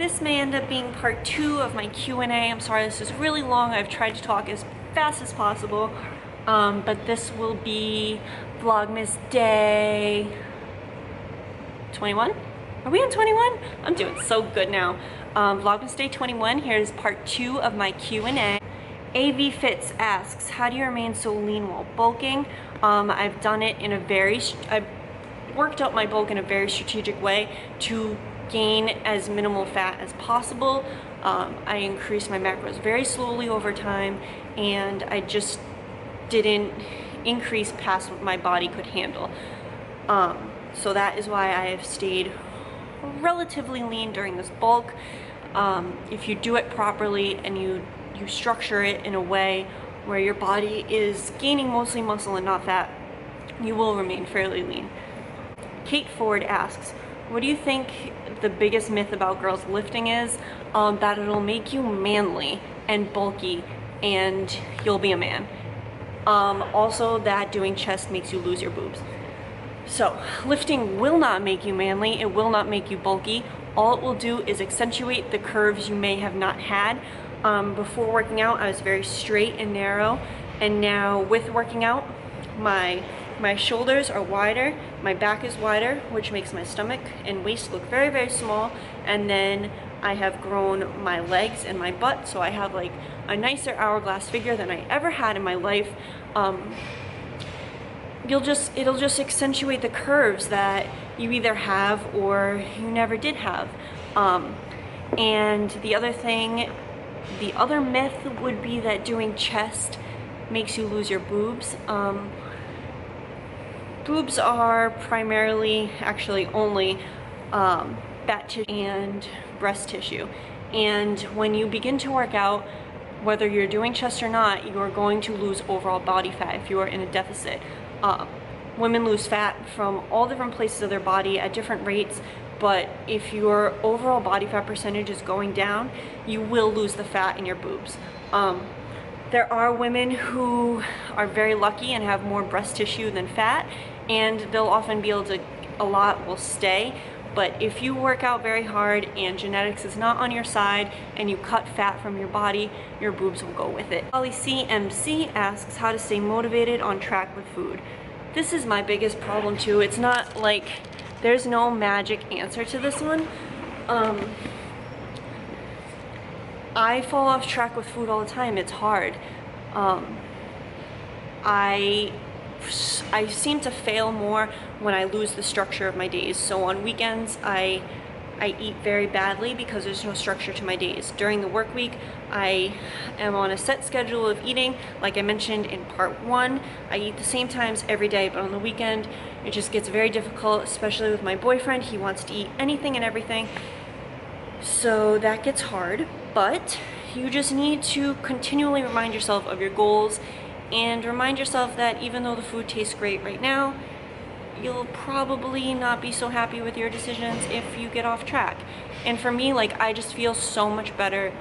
This may end up being part 2 of my Q&A. I'm sorry this is really long. I've tried to talk as fast as possible. But this will be Vlogmas day 21? Are we on 21? I'm doing so good now. Vlogmas day 21. Here's part 2 of my Q&A. AV Fits asks, how do you remain so lean while bulking? I've done it in a I've worked out my bulk in a very strategic way to gain as minimal fat as possible. I increased my macros very slowly over time, and I just didn't increase past what my body could handle. So that is why I have stayed relatively lean during this bulk. If you do it properly and you structure it in a way where your body is gaining mostly muscle and not fat, you will remain fairly lean. Kate Ford asks, what do you think the biggest myth about girls lifting is? That it'll make you manly and bulky and you'll be a man. Also that doing chest makes you lose your boobs. So lifting will not make you manly, it will not make you bulky. All it will do is accentuate the curves you may have not had. Before working out, I was very straight and narrow, and now with working out, my shoulders are wider, my back is wider, which makes my stomach and waist look very, very small, and then I have grown my legs and my butt, so I have like a nicer hourglass figure than I ever had in my life. It'll just accentuate the curves that you either have or you never did have. And the other myth would be that doing chest makes you lose your boobs. Boobs are primarily, actually only, fat tissue and breast tissue. And when you begin to work out, whether you're doing chest or not, you are going to lose overall body fat if you are in a deficit. Women lose fat from all different places of their body at different rates, but if your overall body fat percentage is going down, you will lose the fat in your boobs. There are women who are very lucky and have more breast tissue than fat, and they'll often be able to, a lot will stay. But if you work out very hard and genetics is not on your side and you cut fat from your body, your boobs will go with it. Holly CMC asks how to stay motivated on track with food. This is my biggest problem too. It's not like there's no magic answer to this one. I fall off track with food all the time. It's hard. I seem to fail more when I lose the structure of my days. So on weekends, I eat very badly because there's no structure to my days. During the work week, I am on a set schedule of eating. Like I mentioned in part 1, I eat the same times every day, but on the weekend, it just gets very difficult, especially with my boyfriend. He wants to eat anything and everything. So that gets hard, but you just need to continually remind yourself of your goals and remind yourself that even though the food tastes great right now, you'll probably not be so happy with your decisions if you get off track. And for me, like, I just feel so much better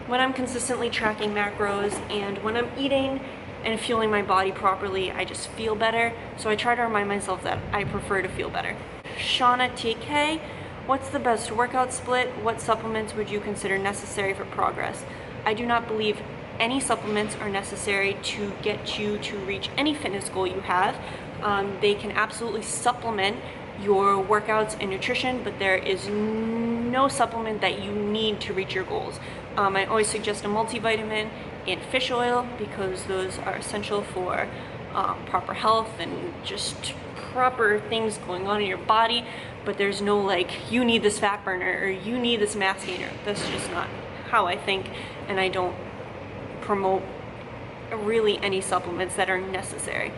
when I'm consistently tracking macros, and when I'm eating and fueling my body properly, I just feel better. So I try to remind myself that I prefer to feel better. Shauna TK, what's the best workout split? What supplements would you consider necessary for progress? I do not believe any supplements are necessary to get you to reach any fitness goal you have. They can absolutely supplement your workouts and nutrition, but there is no supplement that you need to reach your goals. I always suggest a multivitamin and fish oil because those are essential for proper health and just proper things going on in your body, but there's no like, you need this fat burner or you need this mass gainer. That's just not how I think, and I don't promote really any supplements that are necessary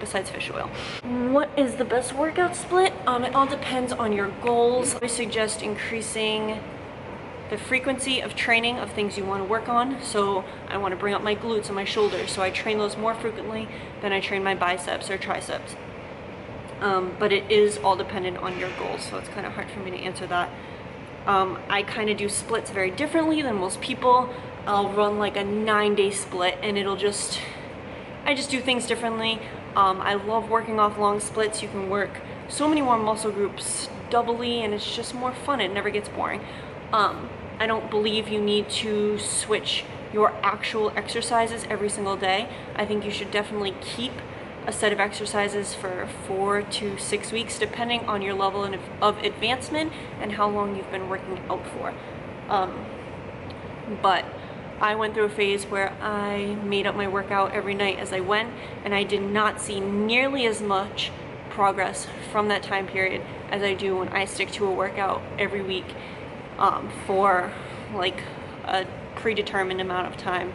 besides fish oil. What is the best workout split? It all depends on your goals. I suggest increasing the frequency of training of things you want to work on. So I want to bring up my glutes and my shoulders, so I train those more frequently than I train my biceps or triceps. But it is all dependent on your goals, so it's kind of hard for me to answer that. I kind of do splits very differently than most people. I'll run like a 9-day split, and I just do things differently. I love working off long splits. You can work so many more muscle groups doubly, and it's just more fun. It never gets boring. I don't believe you need to switch your actual exercises every single day. I think you should definitely keep a set of exercises for 4 to 6 weeks, depending on your level of advancement and how long you've been working out for. But I went through a phase where I made up my workout every night as I went, and I did not see nearly as much progress from that time period as I do when I stick to a workout every week for like a predetermined amount of time,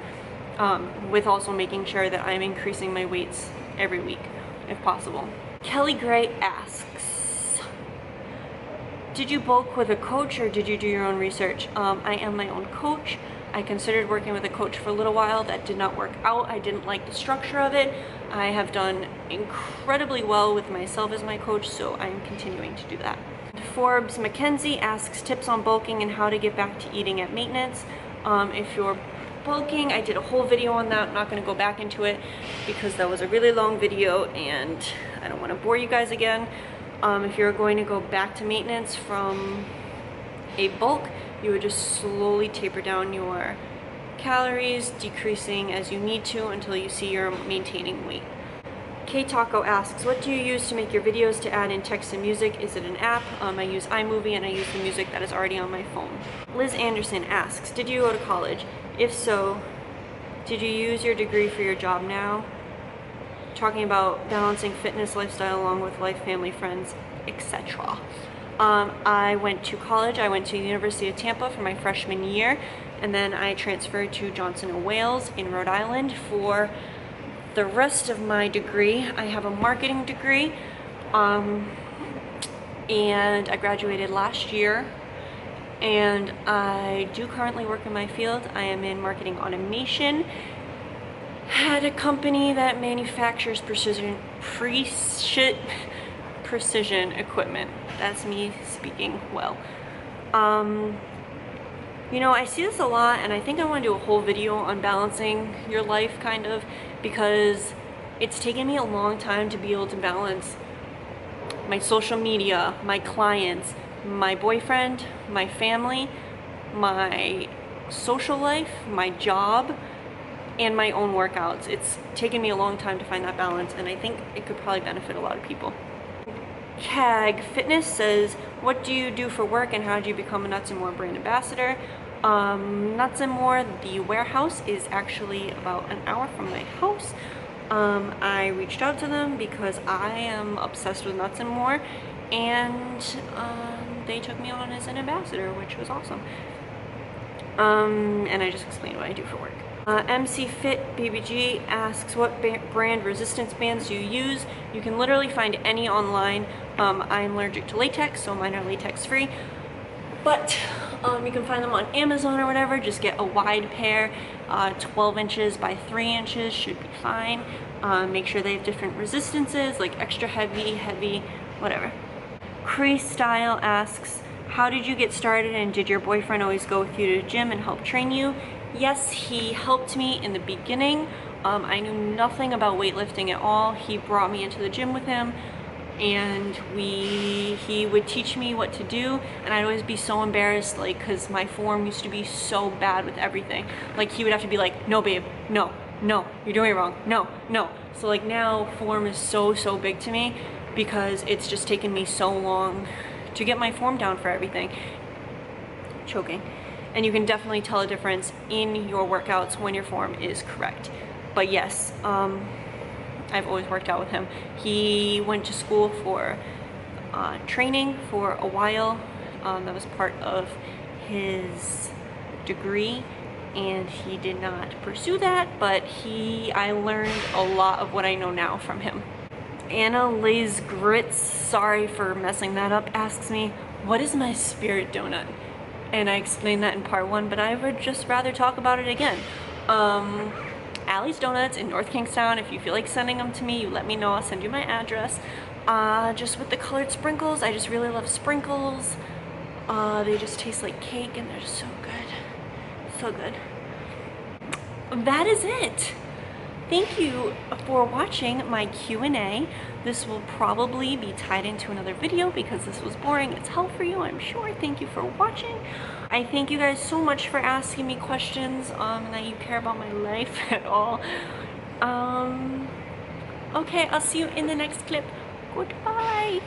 with also making sure that I'm increasing my weights every week if possible. Kelly Gray asks, did you bulk with a coach or did you do your own research? I am my own coach. I considered working with a coach for a little while. That did not work out. I didn't like the structure of it. I have done incredibly well with myself as my coach, so I'm continuing to do that. Forbes Mackenzie asks tips on bulking and how to get back to eating at maintenance. If you're bulking, I did a whole video on that. I'm not going to go back into it because that was a really long video and I don't want to bore you guys again. If you're going to go back to maintenance from a bulk, you would just slowly taper down your calories, decreasing as you need to until you see you're maintaining weight. K Taco asks, what do you use to make your videos to add in text and music? Is it an app? I use iMovie and I use the music that is already on my phone. Liz Anderson asks, did you go to college? If so, did you use your degree for your job now? Talking about balancing fitness, lifestyle, along with life, family, friends, etc. I went to college. I went to the University of Tampa for my freshman year, and then I transferred to Johnson & Wales in Rhode Island for the rest of my degree. I have a marketing degree, and I graduated last year, and I do currently work in my field. I am in marketing automation at a company that manufactures precision equipment. That's me speaking well. You know, I see this a lot, and I think I want to do a whole video on balancing your life, kind of, because it's taken me a long time to be able to balance my social media, my clients, my boyfriend, my family, my social life, my job, and my own workouts. It's taken me a long time to find that balance, and I think it could probably benefit a lot of people. CAG Fitness says, what do you do for work and how did you become a Nuts and More brand ambassador? Nuts and More, the warehouse, is actually about an hour from my house. I reached out to them because I am obsessed with Nuts and More, and they took me on as an ambassador, which was awesome. And I just explained what I do for work. MC Fit BBG asks, what brand resistance bands do you use? You can literally find any online. I'm allergic to latex, so mine are latex free, but you can find them on Amazon or whatever. Just get a wide pair, 12 inches by 3 inches should be fine. Make sure they have different resistances, like extra heavy, heavy, whatever. Cree Style asks, how did you get started and did your boyfriend always go with you to the gym and help train you? Yes, he helped me in the beginning. I knew nothing about weightlifting at all. He brought me into the gym with him, and he would teach me what to do, and I'd always be so embarrassed, like, because my form used to be so bad with everything. Like, he would have to be like, no babe, no, you're doing it wrong, no. So like now form is so big to me because it's just taken me so long to get my form down for everything. Choking. And you can definitely tell a difference in your workouts when your form is correct. But yes, I've always worked out with him. He went to school for training for a while. That was part of his degree, and he did not pursue that, but I learned a lot of what I know now from him. Anna Lays Grits, sorry for messing that up, asks me, what is my spirit donut? And I explained that in part 1, but I would just rather talk about it again. Allie's Donuts in North Kingstown. If you feel like sending them to me, you let me know. I'll send you my address. Just with the colored sprinkles. I just really love sprinkles. They just taste like cake and they're so good. So good. That is it. thank you for watching my Q&A. This will probably be tied into another video because this was boring as hell for you, I'm sure. Thank you for watching. I thank you guys so much for asking me questions and that you care about my life at all. Okay, I'll see you in the next clip. Goodbye.